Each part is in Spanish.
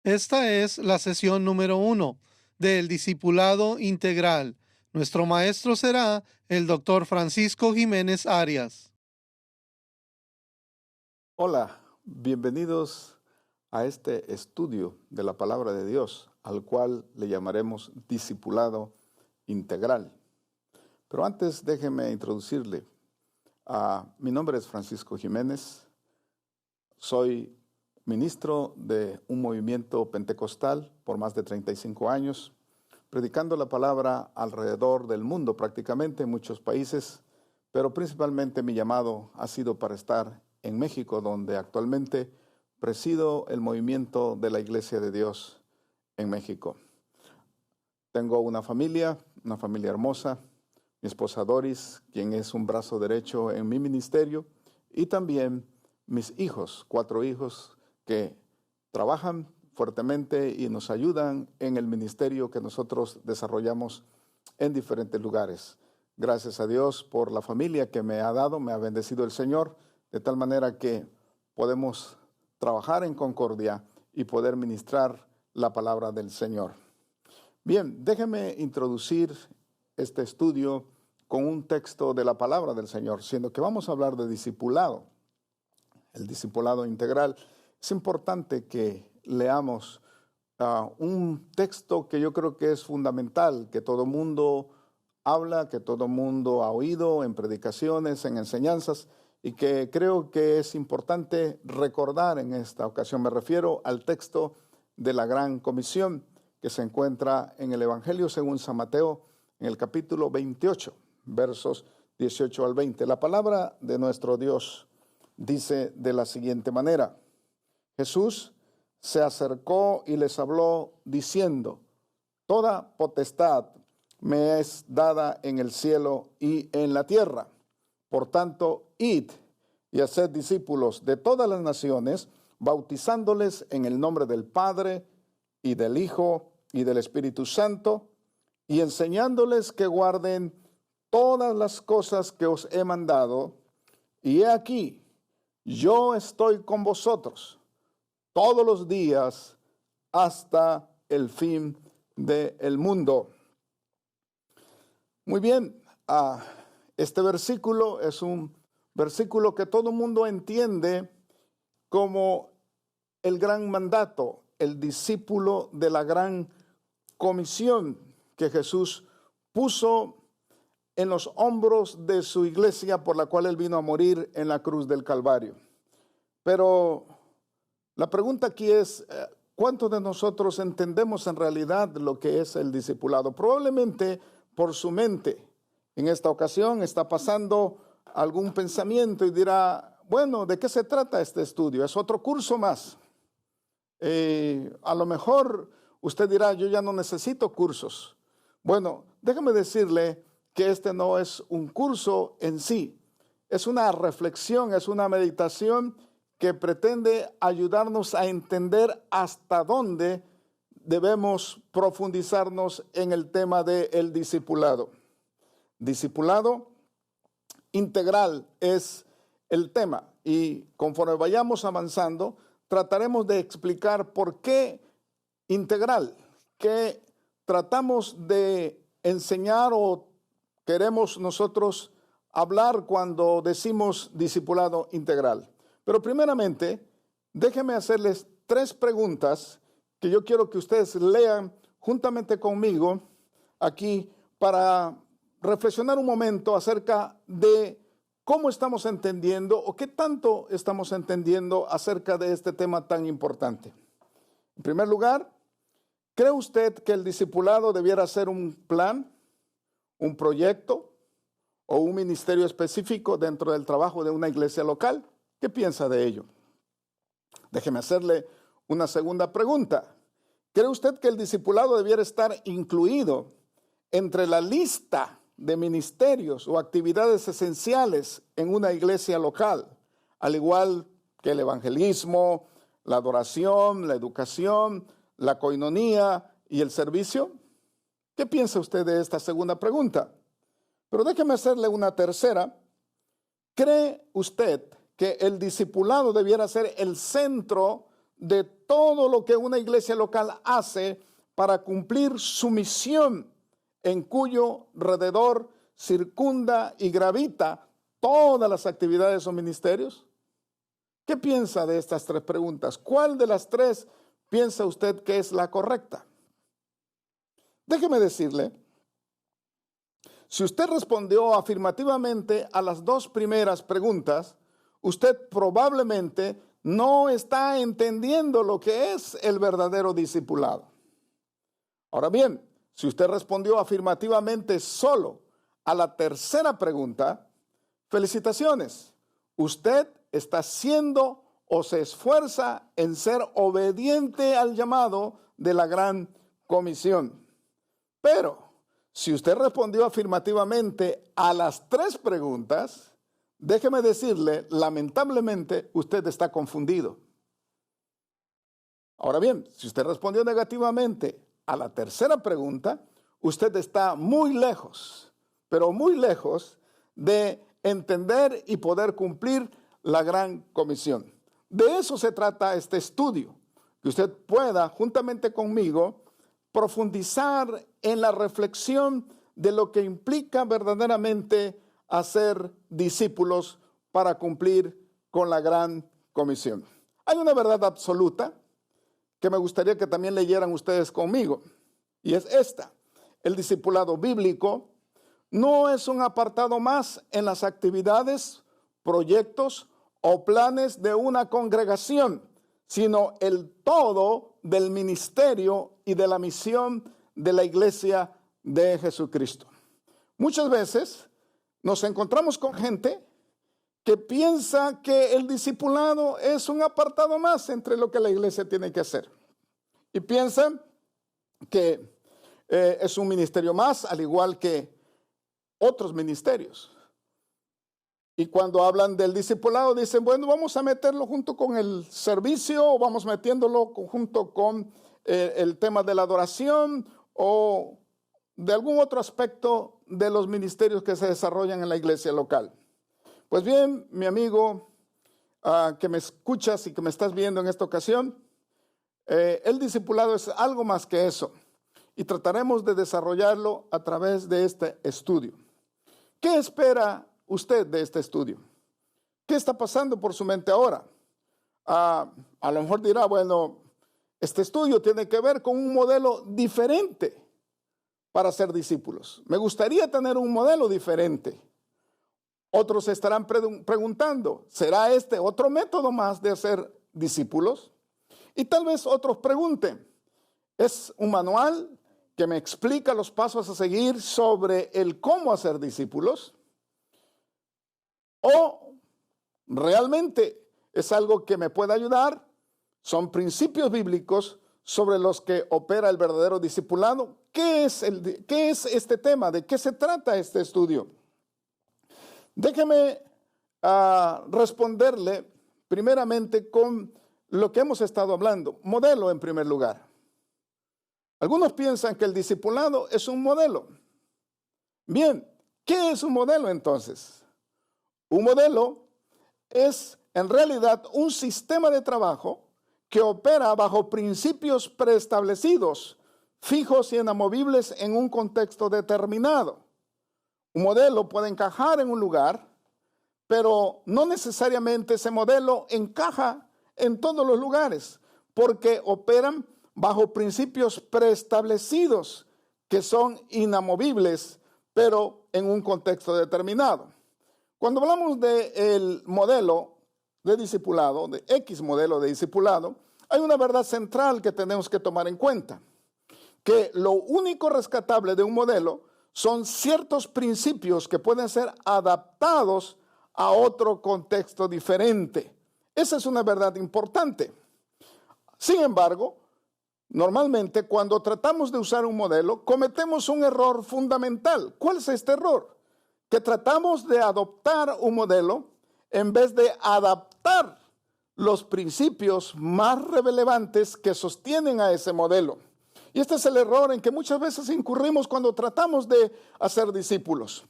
Esta es la sesión número 1 del Discipulado Integral. Nuestro maestro será el Dr. Francisco Jiménez Arias. Hola, bienvenidos a este estudio de la Palabra de Dios, al cual le llamaremos Discipulado Integral. Pero antes déjeme introducirle. Mi nombre es Francisco Jiménez, soy ministro de un movimiento pentecostal por más de 35 años, predicando la palabra alrededor del mundo, prácticamente en muchos países, pero principalmente mi llamado ha sido para estar en México, donde actualmente presido el movimiento de la Iglesia de Dios en México. Tengo una familia hermosa, mi esposa Doris, quien es un brazo derecho en mi ministerio, y también mis hijos, 4 hijos que trabajan fuertemente y nos ayudan en el ministerio que nosotros desarrollamos en diferentes lugares. Gracias a Dios por la familia que me ha dado, me ha bendecido el Señor, de tal manera que podemos trabajar en concordia y poder ministrar la palabra del Señor. Bien, déjeme introducir este estudio con un texto de la palabra del Señor, siendo que vamos a hablar de discipulado, el discipulado integral. Es importante que leamos un texto que yo creo que es fundamental, que todo mundo habla, que todo mundo ha oído en predicaciones, en enseñanzas, y que creo que es importante recordar en esta ocasión. Me refiero al texto de la Gran Comisión que se encuentra en el Evangelio según San Mateo, en el capítulo 28, versos 18 al 20. La palabra de nuestro Dios dice de la siguiente manera: Jesús se acercó y les habló diciendo: toda potestad me es dada en el cielo y en la tierra. Por tanto, id y haced discípulos de todas las naciones, bautizándoles en el nombre del Padre y del Hijo y del Espíritu Santo, y enseñándoles que guarden todas las cosas que os he mandado. Y he aquí, yo estoy con vosotros todos los días hasta el fin del mundo. Muy bien, este versículo es un versículo que todo el mundo entiende como el gran mandato, el discípulo de la gran comisión que Jesús puso en los hombros de su iglesia, por la cual él vino a morir en la cruz del Calvario. Pero la pregunta aquí es, ¿cuántos de nosotros entendemos en realidad lo que es el discipulado? Probablemente por su mente en esta ocasión está pasando algún pensamiento y dirá: bueno, ¿de qué se trata este estudio? Es otro curso más. A lo mejor usted dirá: yo ya no necesito cursos. Bueno, déjeme decirle que este no es un curso en sí, es una reflexión, es una meditación que pretende ayudarnos a entender hasta dónde debemos profundizarnos en el tema del discipulado. Discipulado integral es el tema, y conforme vayamos avanzando, trataremos de explicar por qué integral, qué tratamos de enseñar o queremos nosotros hablar cuando decimos discipulado integral. Pero primeramente, déjenme hacerles 3 preguntas que yo quiero que ustedes lean juntamente conmigo aquí para reflexionar un momento acerca de cómo estamos entendiendo o qué tanto estamos entendiendo acerca de este tema tan importante. En primer lugar, ¿cree usted que el discipulado debiera ser un plan, un proyecto o un ministerio específico dentro del trabajo de una iglesia local? ¿Qué piensa de ello? Déjeme hacerle una segunda pregunta. ¿Cree usted que el discipulado debiera estar incluido entre la lista de ministerios o actividades esenciales en una iglesia local, al igual que el evangelismo, la adoración, la educación, la coinonía y el servicio? ¿Qué piensa usted de esta segunda pregunta? Pero déjeme hacerle una tercera. ¿Cree usted que el discipulado debiera ser el centro de todo lo que una iglesia local hace para cumplir su misión, en cuyo alrededor circunda y gravita todas las actividades o ministerios? ¿Qué piensa de estas tres preguntas? ¿Cuál de las tres piensa usted que es la correcta? Déjeme decirle, si usted respondió afirmativamente a las dos primeras preguntas, usted probablemente no está entendiendo lo que es el verdadero discipulado. Ahora bien, si usted respondió afirmativamente solo a la tercera pregunta, felicitaciones. Usted está siendo o se esfuerza en ser obediente al llamado de la gran comisión. Pero si usted respondió afirmativamente a las tres preguntas, déjeme decirle, lamentablemente, usted está confundido. Ahora bien, si usted respondió negativamente a la tercera pregunta, usted está muy lejos, pero muy lejos de entender y poder cumplir la gran comisión. De eso se trata este estudio, que usted pueda, juntamente conmigo, profundizar en la reflexión de lo que implica verdaderamente hacer discípulos para cumplir con la gran comisión. Hay una verdad absoluta que me gustaría que también leyeran ustedes conmigo, y es esta: el discipulado bíblico no es un apartado más en las actividades, proyectos o planes de una congregación, sino el todo del ministerio y de la misión de la iglesia de Jesucristo. Muchas veces nos encontramos con gente que piensa que el discipulado es un apartado más entre lo que la iglesia tiene que hacer. Y piensan que es un ministerio más, al igual que otros ministerios. Y cuando hablan del discipulado dicen, bueno, vamos a meterlo junto con el servicio, o vamos metiéndolo junto con el tema de la adoración o de algún otro aspecto de los ministerios que se desarrollan en la iglesia local. Pues bien, mi amigo que me escuchas y que me estás viendo en esta ocasión, el discipulado es algo más que eso, y trataremos de desarrollarlo a través de este estudio. ¿Qué espera usted de este estudio? ¿Qué está pasando por su mente ahora? A lo mejor dirá, bueno, este estudio tiene que ver con un modelo diferente para ser discípulos. Me gustaría tener un modelo diferente. Otros estarán preguntando, ¿será este otro método más de hacer discípulos? Y tal vez otros pregunten, ¿es un manual que me explica los pasos a seguir sobre el cómo hacer discípulos? ¿O realmente es algo que me puede ayudar? ¿Son principios bíblicos sobre los que opera el verdadero discipulado? ¿Qué es este tema? ¿De qué se trata este estudio? Déjeme responderle primeramente con lo que hemos estado hablando. Modelo en primer lugar. Algunos piensan que el discipulado es un modelo. Bien, ¿qué es un modelo entonces? Un modelo es en realidad un sistema de trabajo que opera bajo principios preestablecidos, fijos y inamovibles en un contexto determinado. Un modelo puede encajar en un lugar, pero no necesariamente ese modelo encaja en todos los lugares, porque operan bajo principios preestablecidos que son inamovibles, pero en un contexto determinado. Cuando hablamos del modelo de discipulado, de X modelo de discipulado, hay una verdad central que tenemos que tomar en cuenta, que lo único rescatable de un modelo son ciertos principios que pueden ser adaptados a otro contexto diferente. Esa es una verdad importante. Sin embargo, normalmente cuando tratamos de usar un modelo, cometemos un error fundamental. ¿Cuál es este error? Que tratamos de adoptar un modelo en vez de adaptar los principios más relevantes que sostienen a ese modelo. Y este es el error en que muchas veces incurrimos cuando tratamos de hacer discípulos.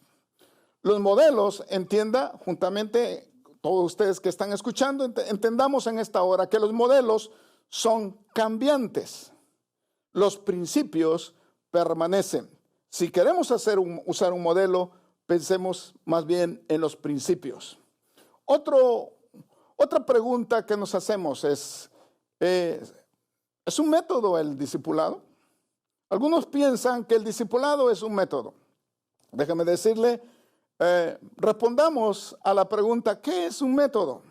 Los modelos, entienda, juntamente todos ustedes que están escuchando, entendamos en esta hora que los modelos son cambiantes. Los principios permanecen. Si queremos usar un modelo, pensemos más bien en los principios. Otra pregunta que nos hacemos ¿es un método el discipulado? Algunos piensan que el discipulado es un método. Déjeme decirle, respondamos a la pregunta, ¿qué es un método?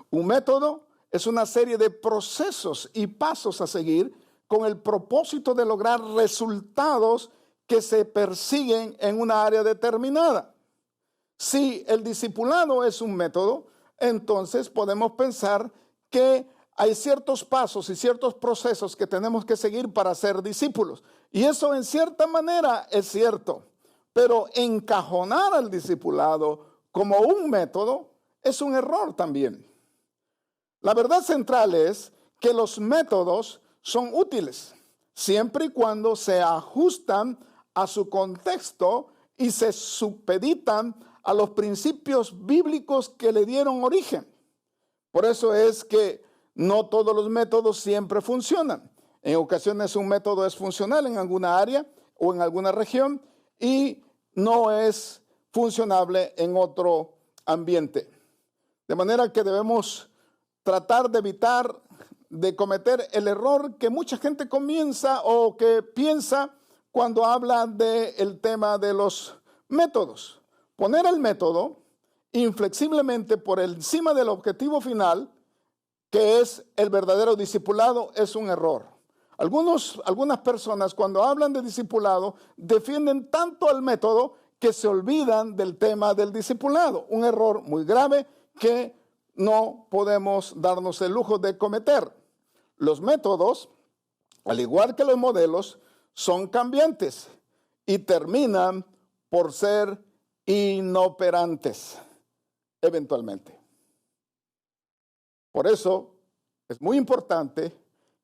Un método es una serie de procesos y pasos a seguir con el propósito de lograr resultados que se persiguen en una área determinada. Si el discipulado es un método, entonces podemos pensar que hay ciertos pasos y ciertos procesos que tenemos que seguir para ser discípulos. Y eso en cierta manera es cierto. Pero encajonar al discipulado como un método es un error también. La verdad central es que los métodos son útiles siempre y cuando se ajustan a su contexto y se supeditan a los principios bíblicos que le dieron origen. Por eso es que no todos los métodos siempre funcionan. En ocasiones un método es funcional en alguna área o en alguna región y no es funcionable en otro ambiente. De manera que debemos tratar de evitar de cometer el error que mucha gente comienza o que piensa cuando habla del tema de los métodos. Poner el método inflexiblemente por encima del objetivo final, que es el verdadero discipulado, es un error. Algunas personas cuando hablan de discipulado defienden tanto al método que se olvidan del tema del discipulado. Un error muy grave que no podemos darnos el lujo de cometer. Los métodos, al igual que los modelos, son cambiantes y terminan por ser inoperantes eventualmente. Por eso es muy importante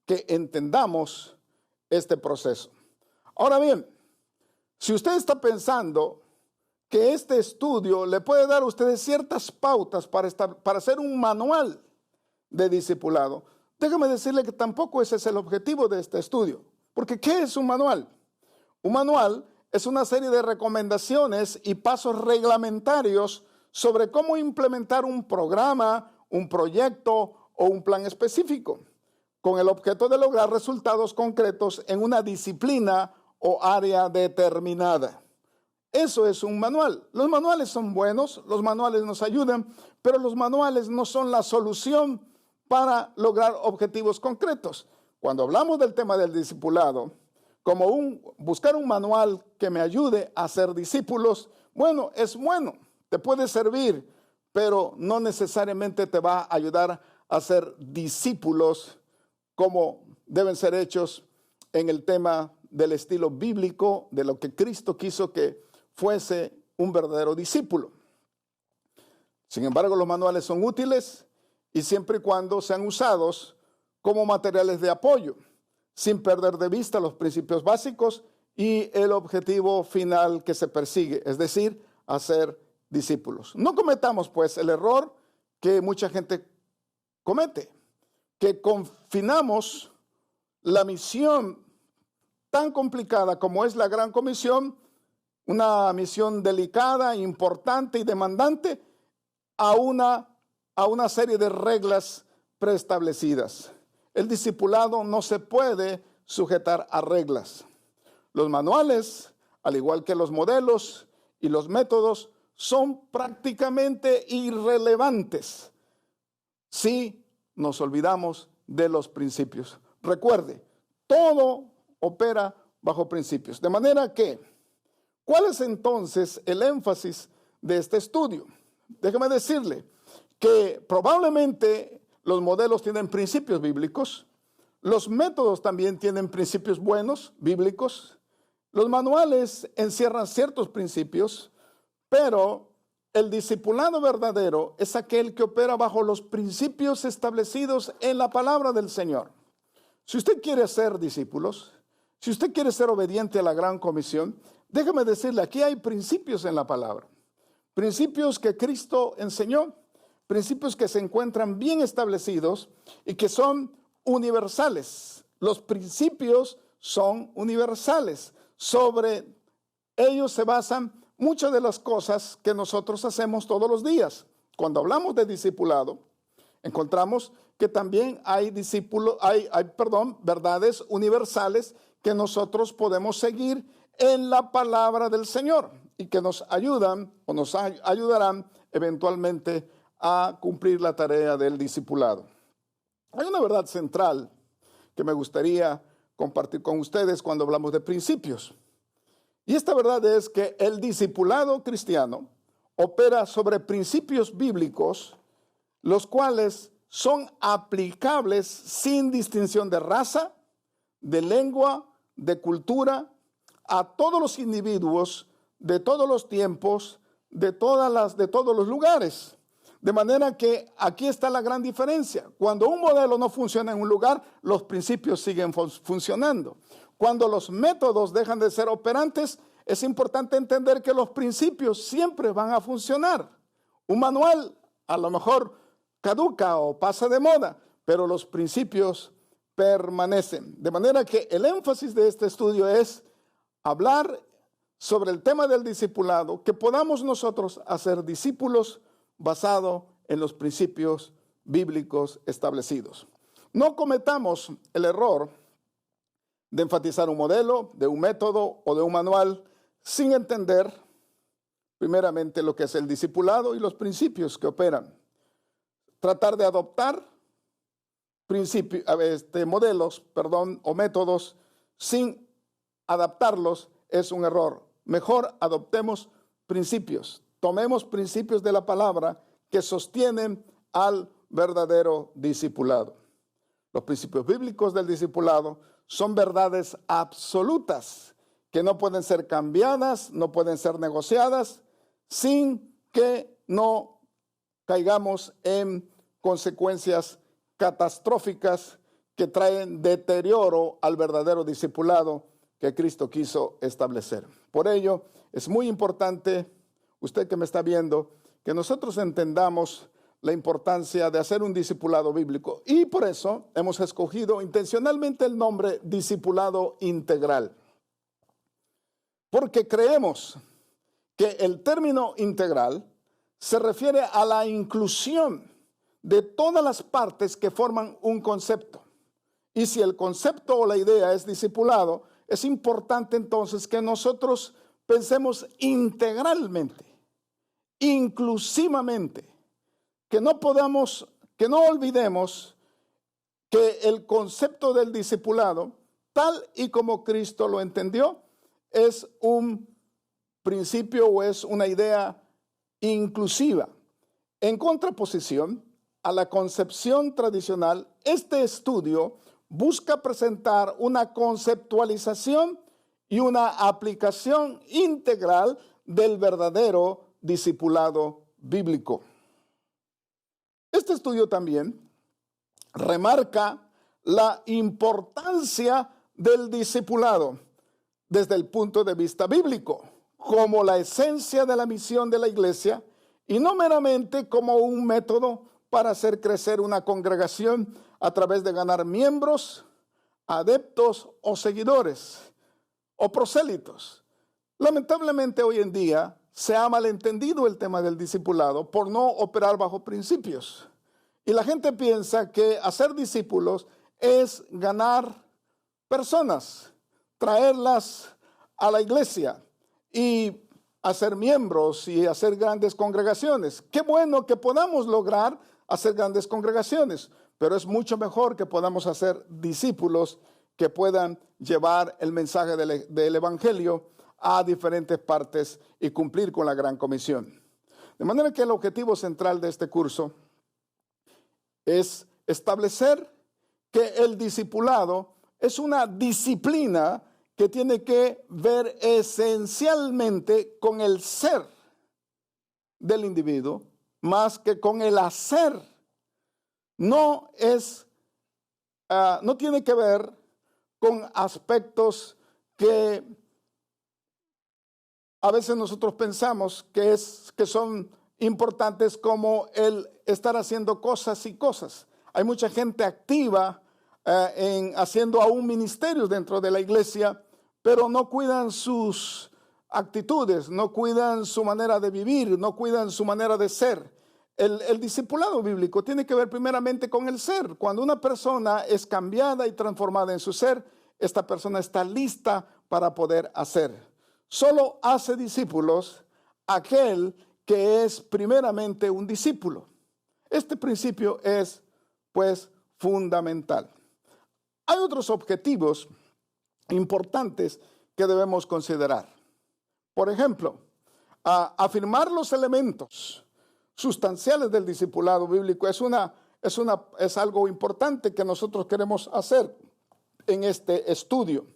que entendamos este proceso. Ahora bien, si usted está pensando que este estudio le puede dar a ustedes ciertas pautas para hacer un manual de discipulado, déjame decirle que tampoco ese es el objetivo de este estudio. Porque ¿qué es un manual? Un manual es una serie de recomendaciones y pasos reglamentarios sobre cómo implementar un programa, un proyecto o un plan específico, con el objeto de lograr resultados concretos en una disciplina o área determinada. Eso es un manual. Los manuales son buenos, los manuales nos ayudan, pero los manuales no son la solución para lograr objetivos concretos. Cuando hablamos del tema del discipulado, buscar un manual que me ayude a ser discípulos, bueno, es bueno, te puede servir, pero no necesariamente te va a ayudar a ser discípulos como deben ser hechos en el tema del estilo bíblico, de lo que Cristo quiso que fuese un verdadero discípulo. Sin embargo, los manuales son útiles y siempre y cuando sean usados como materiales de apoyo, sin perder de vista los principios básicos y el objetivo final que se persigue, es decir, hacer discípulos. No cometamos, pues, el error que mucha gente comete, que confinamos la misión tan complicada como es la Gran Comisión, una misión delicada, importante y demandante, a una serie de reglas preestablecidas. El discipulado no se puede sujetar a reglas. Los manuales, al igual que los modelos y los métodos, son prácticamente irrelevantes si nos olvidamos de los principios. Recuerde, todo opera bajo principios. De manera que, ¿cuál es entonces el énfasis de este estudio? Déjeme decirle que probablemente los modelos tienen principios bíblicos, los métodos también tienen principios buenos, bíblicos, los manuales encierran ciertos principios, pero el discipulado verdadero es aquel que opera bajo los principios establecidos en la palabra del Señor. Si usted quiere ser discípulos, si usted quiere ser obediente a la Gran Comisión, déjeme decirle, aquí hay principios en la palabra, principios que Cristo enseñó, principios que se encuentran bien establecidos y que son universales. Los principios son universales. Sobre ellos se basan muchas de las cosas que nosotros hacemos todos los días. Cuando hablamos de discipulado, encontramos que también hay verdades universales que nosotros podemos seguir en la palabra del Señor y que nos ayudan o nos ayudarán eventualmente a cumplir la tarea del discipulado. Hay una verdad central que me gustaría compartir con ustedes cuando hablamos de principios. Y esta verdad es que el discipulado cristiano opera sobre principios bíblicos, los cuales son aplicables sin distinción de raza, de lengua, de cultura, a todos los individuos, de todos los tiempos, de todos los lugares. De manera que aquí está la gran diferencia. Cuando un modelo no funciona en un lugar, los principios siguen funcionando. Cuando los métodos dejan de ser operantes, es importante entender que los principios siempre van a funcionar. Un manual a lo mejor caduca o pasa de moda, pero los principios permanecen. De manera que el énfasis de este estudio es hablar sobre el tema del discipulado, que podamos nosotros hacer discípulos basado en los principios bíblicos establecidos. No cometamos el error de enfatizar un modelo, de un método o de un manual sin entender primeramente lo que es el discipulado y los principios que operan. Tratar de adoptar modelos o métodos sin adaptarlos es un error. Mejor adoptemos principios. Tomemos principios de la palabra que sostienen al verdadero discipulado. Los principios bíblicos del discipulado son verdades absolutas que no pueden ser cambiadas, no pueden ser negociadas, sin que no caigamos en consecuencias catastróficas que traen deterioro al verdadero discipulado que Cristo quiso establecer. Por ello, es muy importante, usted que me está viendo, que nosotros entendamos la importancia de hacer un discipulado bíblico. Y por eso hemos escogido intencionalmente el nombre discipulado integral. Porque creemos que el término integral se refiere a la inclusión de todas las partes que forman un concepto. Y si el concepto o la idea es discipulado, es importante entonces que nosotros pensemos integralmente, inclusivamente, que no olvidemos que el concepto del discipulado, tal y como Cristo lo entendió, es un principio o es una idea inclusiva. En contraposición a la concepción tradicional, este estudio busca presentar una conceptualización y una aplicación integral del verdadero discipulado bíblico. Este estudio también remarca la importancia del discipulado desde el punto de vista bíblico, como la esencia de la misión de la iglesia y no meramente como un método para hacer crecer una congregación a través de ganar miembros, adeptos o seguidores o prosélitos. Lamentablemente hoy en día se ha malentendido el tema del discipulado por no operar bajo principios. Y la gente piensa que hacer discípulos es ganar personas, traerlas a la iglesia y hacer miembros y hacer grandes congregaciones. Qué bueno que podamos lograr hacer grandes congregaciones, pero es mucho mejor que podamos hacer discípulos que puedan llevar el mensaje del Evangelio a diferentes partes y cumplir con la gran comisión. De manera que el objetivo central de este curso es establecer que el discipulado es una disciplina que tiene que ver esencialmente con el ser del individuo más que con el hacer. No tiene que ver con aspectos que a veces nosotros pensamos que son importantes, como el estar haciendo cosas y cosas. Hay mucha gente activa haciendo aún ministerios dentro de la iglesia, pero no cuidan sus actitudes, no cuidan su manera de vivir, no cuidan su manera de ser. El discipulado bíblico tiene que ver primeramente con el ser. Cuando una persona es cambiada y transformada en su ser, esta persona está lista para poder hacer. Solo hace discípulos aquel que es primeramente un discípulo. Este principio es, pues, fundamental. Hay otros objetivos importantes que debemos considerar. Por ejemplo, afirmar los elementos sustanciales del discipulado bíblico es algo importante que nosotros queremos hacer en este estudio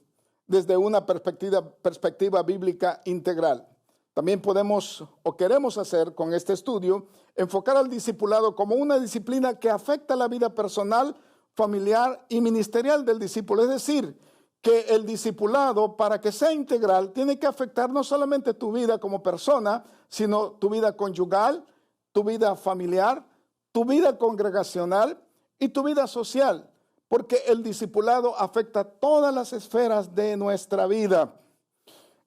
desde una perspectiva bíblica integral. También podemos o queremos hacer con este estudio enfocar al discipulado como una disciplina que afecta la vida personal, familiar y ministerial del discípulo. Es decir, que el discipulado, para que sea integral, tiene que afectar no solamente tu vida como persona, sino tu vida conyugal, tu vida familiar, tu vida congregacional y tu vida social, porque el discipulado afecta todas las esferas de nuestra vida.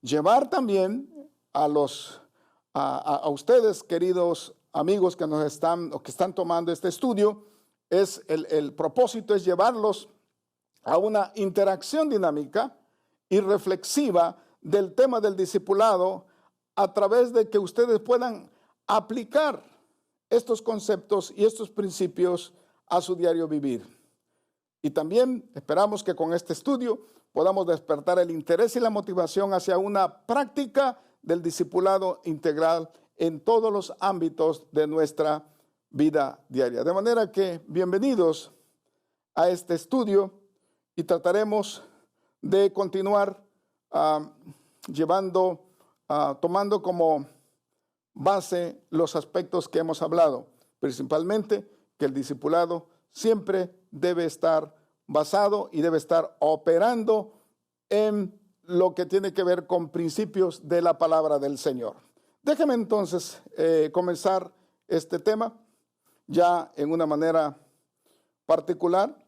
Llevar también a ustedes, queridos amigos que están tomando este estudio, el propósito es llevarlos a una interacción dinámica y reflexiva del tema del discipulado a través de que ustedes puedan aplicar estos conceptos y estos principios a su diario vivir. Y también esperamos que con este estudio podamos despertar el interés y la motivación hacia una práctica del discipulado integral en todos los ámbitos de nuestra vida diaria. De manera que bienvenidos a este estudio y trataremos de continuar tomando como base los aspectos que hemos hablado, principalmente que el discipulado siempre debe estar basado y debe estar operando en lo que tiene que ver con principios de la palabra del Señor. Déjenme entonces comenzar este tema ya en una manera particular,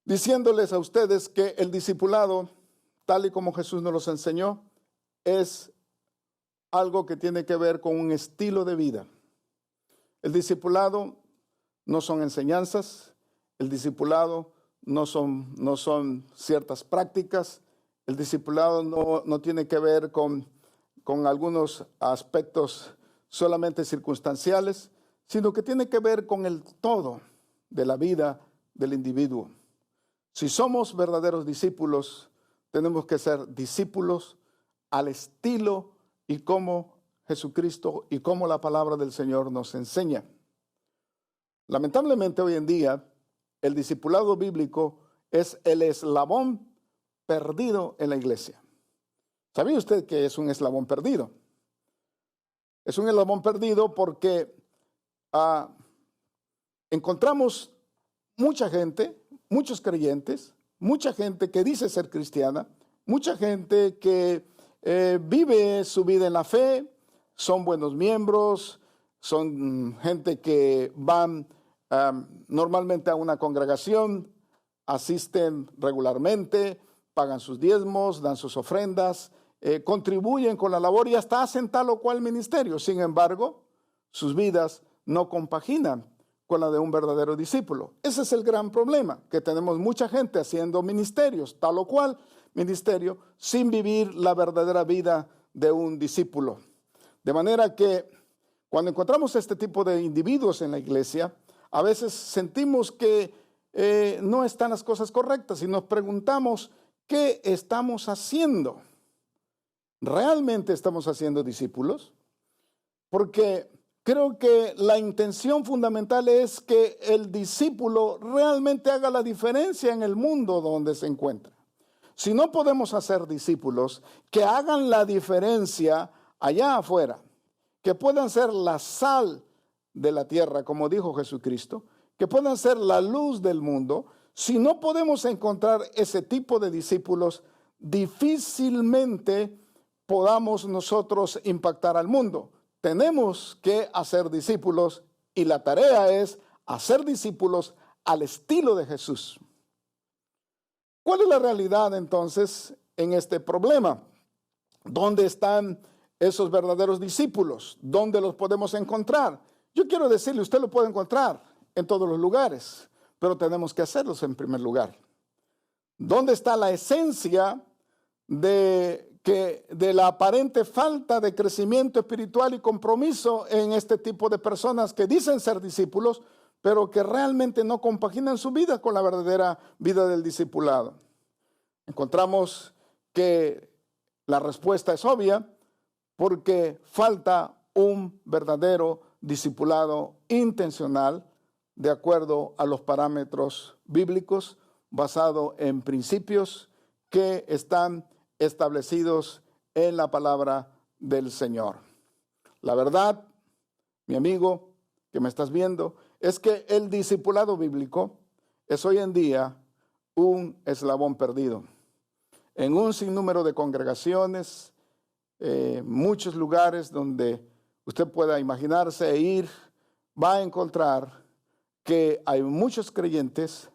diciéndoles a ustedes que el discipulado, tal y como Jesús nos los enseñó, es algo que tiene que ver con un estilo de vida. El discipulado no son enseñanzas, el discipulado no son ciertas prácticas, el discipulado no tiene que ver con algunos aspectos solamente circunstanciales, sino que tiene que ver con el todo de la vida del individuo. Si somos verdaderos discípulos, tenemos que ser discípulos al estilo y como Jesucristo y como la palabra del Señor nos enseña. Lamentablemente hoy en día el discipulado bíblico es el eslabón perdido en la iglesia. ¿Sabía usted que es un eslabón perdido? Es un eslabón perdido porque encontramos mucha gente, muchos creyentes, mucha gente que dice ser cristiana, mucha gente que vive su vida en la fe, son buenos miembros, son gente que van normalmente a una congregación, asisten regularmente, pagan sus diezmos, dan sus ofrendas, contribuyen con la labor y hasta hacen tal o cual ministerio. Sin embargo, sus vidas no compaginan con la de un verdadero discípulo. Ese es el gran problema, que tenemos mucha gente haciendo ministerios, tal o cual ministerio, sin vivir la verdadera vida de un discípulo. De manera que cuando encontramos este tipo de individuos en la iglesia, a veces sentimos que no están las cosas correctas y nos preguntamos, ¿qué estamos haciendo? ¿Realmente estamos haciendo discípulos? Porque creo que la intención fundamental es que el discípulo realmente haga la diferencia en el mundo donde se encuentra. Si no podemos hacer discípulos que hagan la diferencia allá afuera, que puedan ser la sal de la tierra, como dijo Jesucristo, que puedan ser la luz del mundo, si no podemos encontrar ese tipo de discípulos, difícilmente podamos nosotros impactar al mundo. Tenemos que hacer discípulos y la tarea es hacer discípulos al estilo de Jesús. ¿Cuál es la realidad entonces en este problema? ¿Dónde están esos verdaderos discípulos? ¿Dónde los podemos encontrar? Yo quiero decirle, usted lo puede encontrar en todos los lugares, pero tenemos que hacerlos en primer lugar. ¿Dónde está la esencia de la aparente falta de crecimiento espiritual y compromiso en este tipo de personas que dicen ser discípulos, pero que realmente no compaginan su vida con la verdadera vida del discipulado? Encontramos que la respuesta es obvia, porque falta un verdadero discipulado intencional de acuerdo a los parámetros bíblicos, basado en principios que están establecidos en la palabra del Señor. La verdad, mi amigo que me estás viendo, es que el discipulado bíblico es hoy en día un eslabón perdido. En un sinnúmero de congregaciones, muchos lugares donde usted pueda imaginarse e ir, va a encontrar que hay muchos creyentes,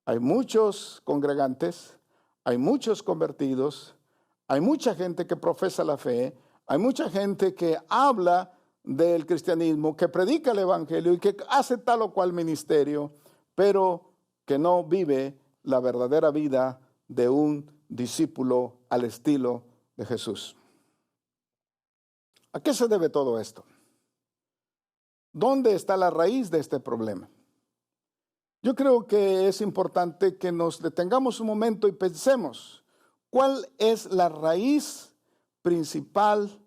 hay muchos congregantes, hay muchos convertidos, hay mucha gente que profesa la fe, hay mucha gente que habla del cristianismo, que predica el evangelio y que hace tal o cual ministerio, pero que no vive la verdadera vida de un discípulo al estilo de Jesús. ¿A qué se debe todo esto? ¿Dónde está la raíz de este problema? Yo creo que es importante que nos detengamos un momento y pensemos cuál es la raíz principal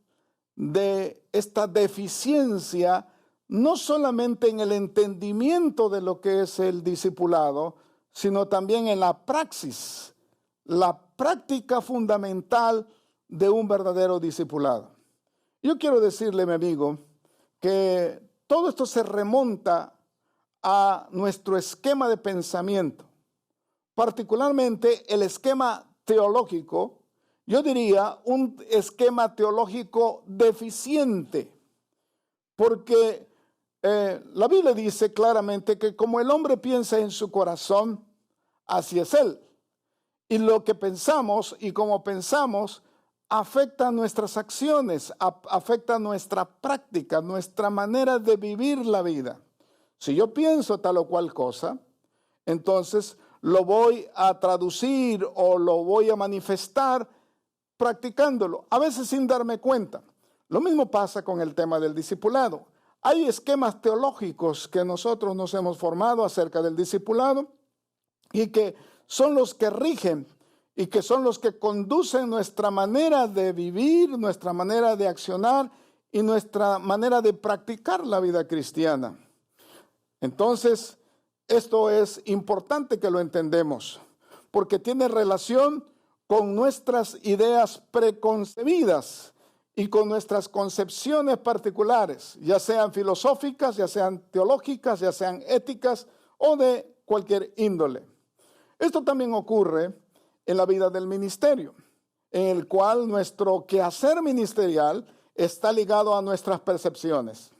de esta deficiencia, no solamente en el entendimiento de lo que es el discipulado, sino también en la praxis, la práctica fundamental de un verdadero discipulado. Yo quiero decirle, mi amigo, que todo esto se remonta a nuestro esquema de pensamiento, particularmente el esquema teológico. Yo diría un esquema teológico deficiente, porque la Biblia dice claramente que como el hombre piensa en su corazón, así es él. Y lo que pensamos y cómo pensamos afecta nuestras acciones, afecta nuestra práctica, nuestra manera de vivir la vida. Si yo pienso tal o cual cosa, entonces lo voy a traducir o lo voy a manifestar practicándolo, a veces sin darme cuenta. Lo mismo pasa con el tema del discipulado. Hay esquemas teológicos que nosotros nos hemos formado acerca del discipulado y que son los que rigen y que son los que conducen nuestra manera de vivir, nuestra manera de accionar y nuestra manera de practicar la vida cristiana. Entonces, esto es importante que lo entendamos, porque tiene relación con nuestras ideas preconcebidas y con nuestras concepciones particulares, ya sean filosóficas, ya sean teológicas, ya sean éticas o de cualquier índole. Esto también ocurre en la vida del ministerio, en el cual nuestro quehacer ministerial está ligado a nuestras percepciones.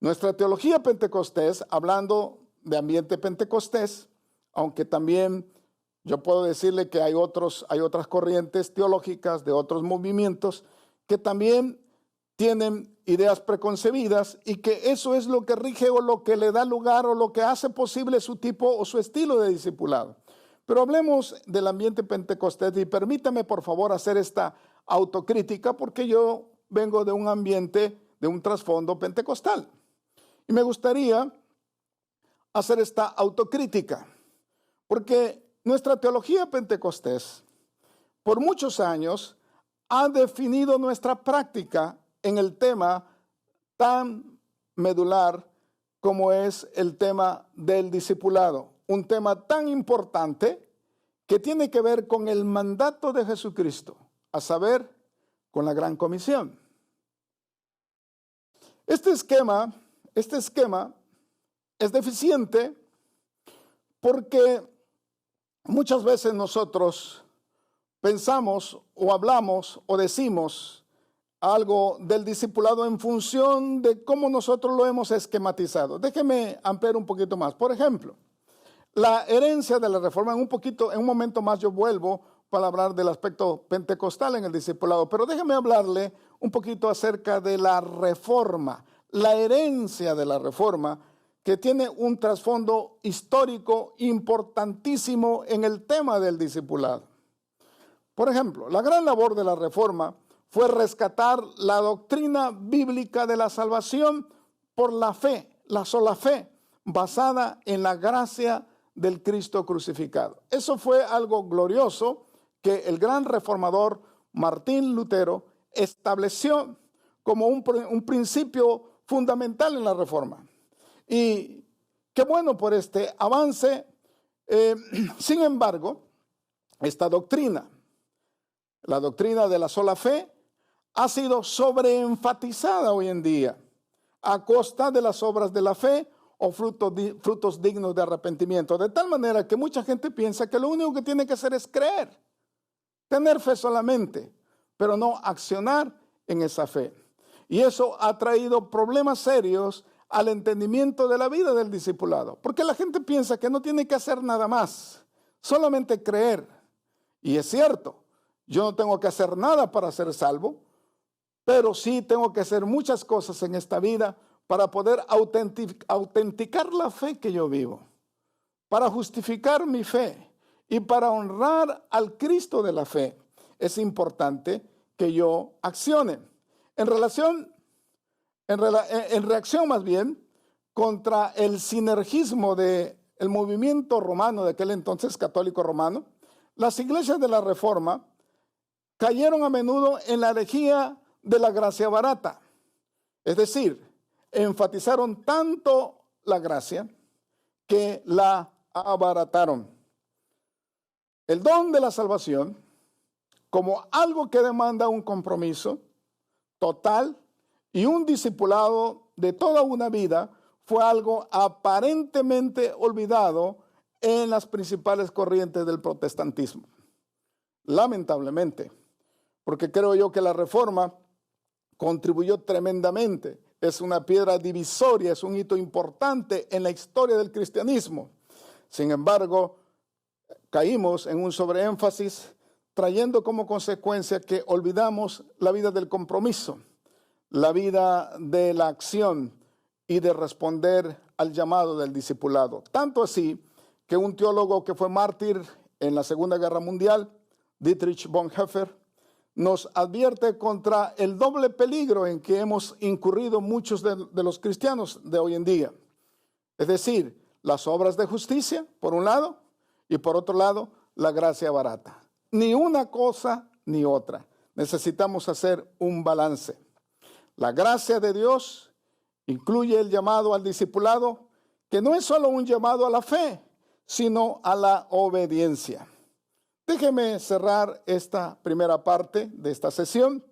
Nuestra teología pentecostés, hablando de ambiente pentecostés, aunque también yo puedo decirle que hay otras corrientes teológicas de otros movimientos que también tienen ideas preconcebidas y que eso es lo que rige o lo que le da lugar o lo que hace posible su tipo o su estilo de discipulado. Pero hablemos del ambiente pentecostés y permítame por favor hacer esta autocrítica porque yo vengo de un ambiente, de un trasfondo pentecostal. Y me gustaría hacer esta autocrítica, porque nuestra teología pentecostés por muchos años ha definido nuestra práctica en el tema tan medular como es el tema del discipulado, un tema tan importante que tiene que ver con el mandato de Jesucristo, a saber, con la Gran Comisión. Este esquema es deficiente porque muchas veces nosotros pensamos o hablamos o decimos algo del discipulado en función de cómo nosotros lo hemos esquematizado. Déjeme ampliar un poquito más. Por ejemplo, la herencia de la reforma, en un momento más yo vuelvo para hablar del aspecto pentecostal en el discipulado, pero déjeme hablarle un poquito acerca de la reforma, la herencia de la reforma, que tiene un trasfondo histórico importantísimo en el tema del discipulado. Por ejemplo, la gran labor de la reforma fue rescatar la doctrina bíblica de la salvación por la fe, la sola fe, basada en la gracia del Cristo crucificado. Eso fue algo glorioso que el gran reformador Martín Lutero estableció como un principio fundamental en la reforma. Y qué bueno por este avance. Sin embargo, esta doctrina, la doctrina de la sola fe, ha sido sobreenfatizada hoy en día a costa de las obras de la fe o frutos dignos de arrepentimiento. De tal manera que mucha gente piensa que lo único que tiene que hacer es creer, tener fe solamente, pero no accionar en esa fe. Y eso ha traído problemas serios al entendimiento de la vida del discipulado, porque la gente piensa que no tiene que hacer nada más, solamente creer. Y es cierto, yo no tengo que hacer nada para ser salvo, pero sí tengo que hacer muchas cosas en esta vida para poder autenticar la fe que yo vivo, para justificar mi fe y para honrar al Cristo de la fe. Es importante que yo accione en reacción más bien contra el sinergismo del movimiento romano de aquel entonces, católico romano. Las iglesias de la Reforma cayeron a menudo en la herejía de la gracia barata, es decir, enfatizaron tanto la gracia que la abarataron. El don de la salvación, como algo que demanda un compromiso total y un discipulado de toda una vida, fue algo aparentemente olvidado en las principales corrientes del protestantismo. Lamentablemente, porque creo yo que la Reforma contribuyó tremendamente. Es una piedra divisoria, es un hito importante en la historia del cristianismo. Sin embargo, caímos en un sobreénfasis, trayendo como consecuencia que olvidamos la vida del compromiso, la vida de la acción y de responder al llamado del discipulado. Tanto así que un teólogo que fue mártir en la Segunda Guerra Mundial, Dietrich Bonhoeffer, nos advierte contra el doble peligro en que hemos incurrido muchos de los cristianos de hoy en día. Es decir, las obras de justicia, por un lado, y por otro lado, la gracia barata. Ni una cosa ni otra. Necesitamos hacer un balance. La gracia de Dios incluye el llamado al discipulado, que no es solo un llamado a la fe, sino a la obediencia. Déjenme cerrar esta primera parte de esta sesión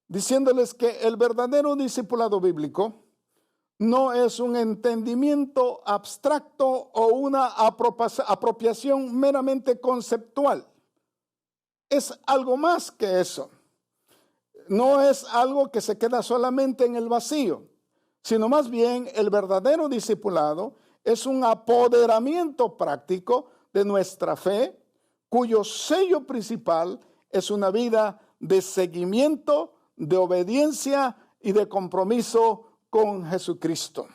diciéndoles que el verdadero discipulado bíblico no es un entendimiento abstracto o una apropiación meramente conceptual. Es algo más que eso. No es algo que se queda solamente en el vacío, sino más bien el verdadero discipulado es un apoderamiento práctico de nuestra fe, cuyo sello principal es una vida de seguimiento, de obediencia y de compromiso con Jesucristo.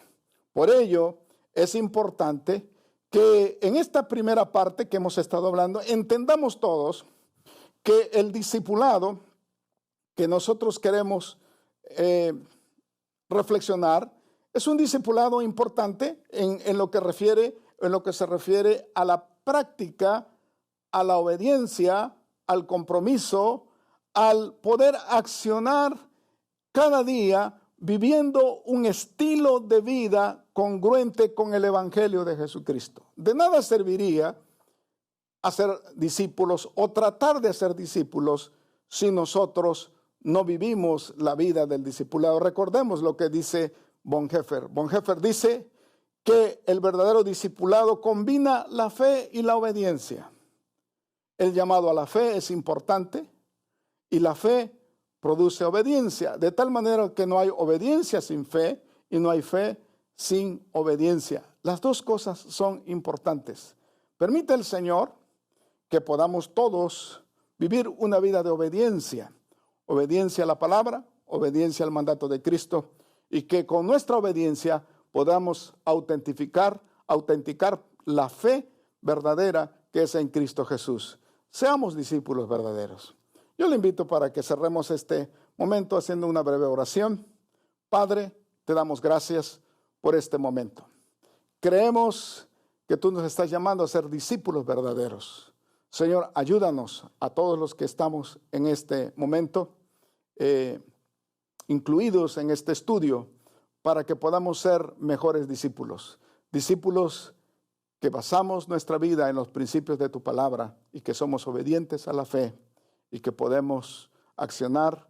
Por ello, es importante que en esta primera parte que hemos estado hablando, entendamos todos que el discipulado que nosotros queremos reflexionar es un discipulado importante en lo que se refiere a la práctica, a la obediencia, al compromiso, al poder accionar cada día viviendo un estilo de vida congruente con el Evangelio de Jesucristo. De nada serviría hacer discípulos o tratar de hacer discípulos si nosotros no vivimos la vida del discipulado. Recordemos lo que dice Bonhoeffer. Bonhoeffer dice que el verdadero discipulado combina la fe y la obediencia. El llamado a la fe es importante y la fe produce obediencia, de tal manera que no hay obediencia sin fe y no hay fe sin obediencia. Las dos cosas son importantes. Permite el Señor que podamos todos vivir una vida de obediencia. Obediencia a la palabra, obediencia al mandato de Cristo, y que con nuestra obediencia podamos autenticar la fe verdadera que es en Cristo Jesús. Seamos discípulos verdaderos. Yo le invito para que cerremos este momento haciendo una breve oración. Padre, te damos gracias por este momento. Creemos que tú nos estás llamando a ser discípulos verdaderos. Señor, ayúdanos a todos los que estamos en este momento, incluidos en este estudio, para que podamos ser mejores discípulos. Discípulos que basamos nuestra vida en los principios de tu palabra y que somos obedientes a la fe y que podemos accionar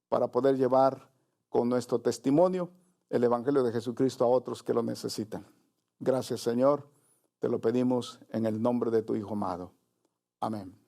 para poder llevar con nuestro testimonio el Evangelio de Jesucristo a otros que lo necesitan. Gracias, Señor. Te lo pedimos en el nombre de tu Hijo amado. Amén.